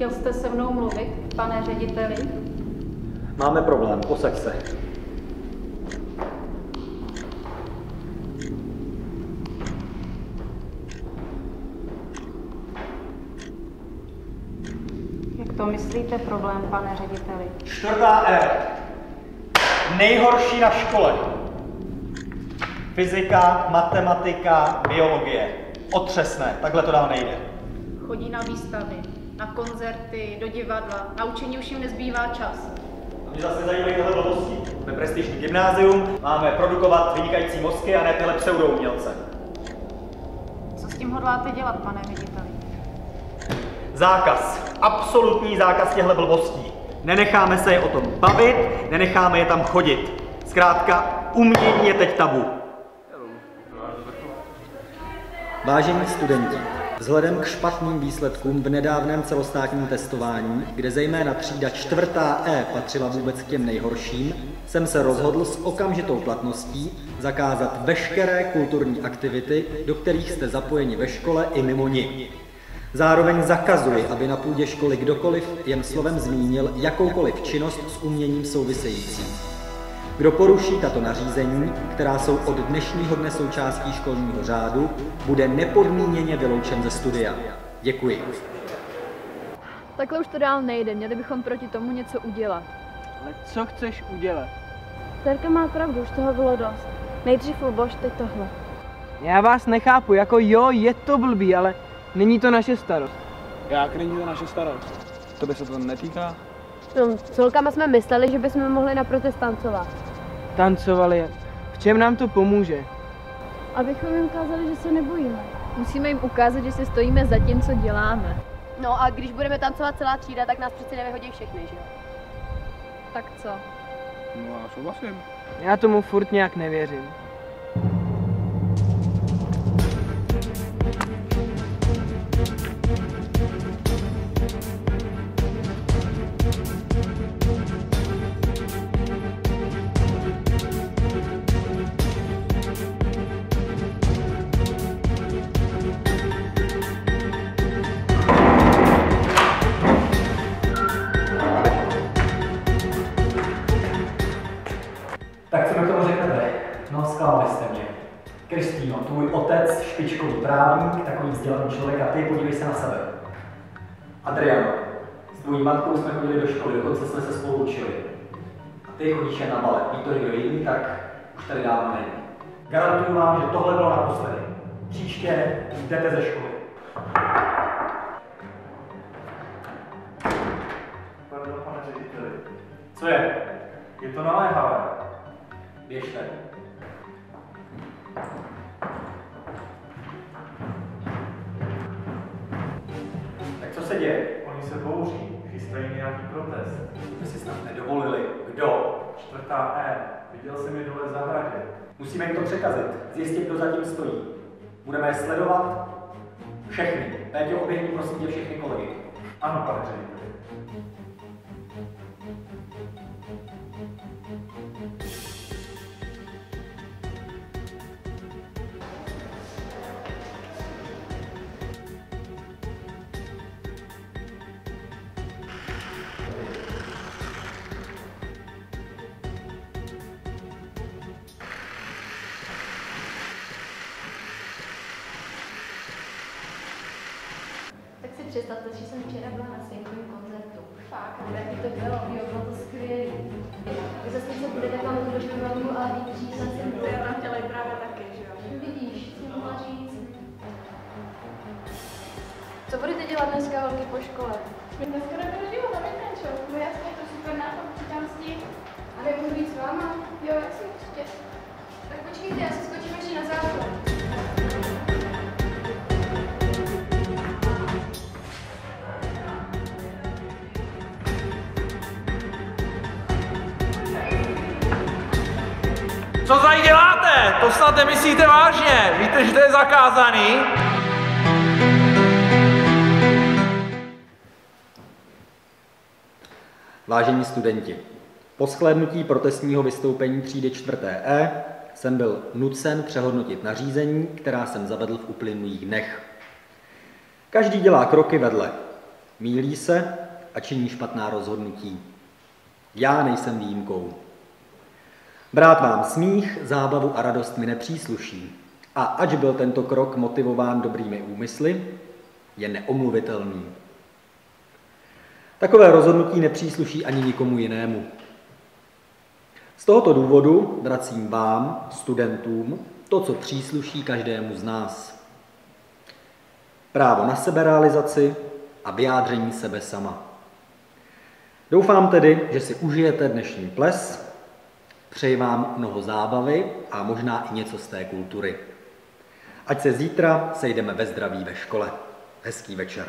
Chtěl jste se mnou mluvit, pane řediteli? Máme problém, posaď se. Jak to myslíte problém, pane řediteli? 4. E. Nejhorší na škole. Fyzika, matematika, biologie. Otřesné, takhle to dál nejde. Chodí na výstavy, na koncerty, do divadla. Na učení už jim nezbývá čas. A mě zase zajímají tyhle blbosti. Jsme prestižní gymnázium, máme produkovat vynikající mozky a ne tyhle pseudoumělce. Co s tím hodláte dělat, pane řediteli? Zákaz. Absolutní zákaz těchto blbostí. Nenecháme se je o tom bavit, nenecháme je tam chodit. Zkrátka, umění je teď tabu. Vážení studenti, vzhledem k špatným výsledkům v nedávném celostátním testování, kde zejména třída 4. E patřila vůbec k těm nejhorším, jsem se rozhodl s okamžitou platností zakázat veškeré kulturní aktivity, do kterých jste zapojeni ve škole i mimo ni. Zároveň zakazuji, aby na půdě školy kdokoliv jen slovem zmínil jakoukoliv činnost s uměním související. Kdo poruší tato nařízení, která jsou od dnešního dne součástí školního řádu, bude nepodmíněně vyloučen ze studia. Děkuji. Takhle už to dál nejde, měli bychom proti tomu něco udělat. Ale co chceš udělat? Terka má pravdu, už toho bylo dost. Nejdřív Luboš, teď tohle. Já vás nechápu, jako jo, je to blbý, ale není to naše starost. Jak není to naše starost? To by se to netýká? No, s holkama jsme mysleli, že bychom mohli na protest tancovat. Tancovali. V čem nám to pomůže? Abychom jim ukázali, že se nebojíme. Musíme jim ukázat, že si stojíme za tím, co děláme. No a když budeme tancovat celá třída, tak nás přeci nevyhodí všechny, že jo? Tak co? No já souhlasím. Já tomu furt nějak nevěřím. Tak co mi k tomu řeknete? No, zklamali jste mě. Kristýno, tvůj otec, špičkový právník, takový vzdělaný člověk a ty, podívej se na sebe. Adriano, s tvojí matkou jsme chodili do školy, dokonce jsme se spolu učili. A ty chodíš jen na balet, ví to někdo jiný, tak už tady dávno není. Garantuju vám, že tohle bylo naposledy. Příště jdete ze školy. Pardon, pane řediteli. Co je? Je to naléhavé. Běžte. Tak co se děje? Oni se bouří, chystají nějaký protest. My si snad nedovolili. Kdo? 4. E. Viděl jsem je dole v zahradě. Musíme jim to překazit, zjistit, kdo zatím stojí. Budeme je sledovat všechny. Péťo, oběhni prosím tě všechny kolegy. Ano, pane řediteli. Tak si představte, že jsem včera byla na světovém koncertu. Fakt, jaký to bylo, jo, bylo to skvělé. Vy zase se budete pamatovat do školu a vítří jsem si to. Já tam chtěla právě taky, že jo? Vidíš, si mohla říct. Co budete dělat dneska holky po škole? My dneska nebudu život na Vintenčo. No jasně, je to super nápad, přidám s tím. A nemůžu být s váma? Jo, jasně, určitě. Tak počkejte, já se skočím ještě na základ. Co tady děláte? To snad nemyslíte vážně. Víte, že to je zakázaný? Vážení studenti, po shlédnutí protestního vystoupení třídy 4. E jsem byl nucen přehodnotit nařízení, která jsem zavedl v uplynulých dnech. Každý dělá kroky vedle. Mýlí se a činí špatná rozhodnutí. Já nejsem výjimkou. Brát vám smích, zábavu a radost mi nepřísluší. A ač byl tento krok motivován dobrými úmysly, je neomluvitelný. Takové rozhodnutí nepřísluší ani nikomu jinému. Z tohoto důvodu vracím vám, studentům, to, co přísluší každému z nás. Právo na seberealizaci a vyjádření sebe sama. Doufám tedy, že si užijete dnešní ples, přeji vám mnoho zábavy a možná i něco z té kultury. Ať se zítra sejdeme ve zdraví ve škole. Hezký večer.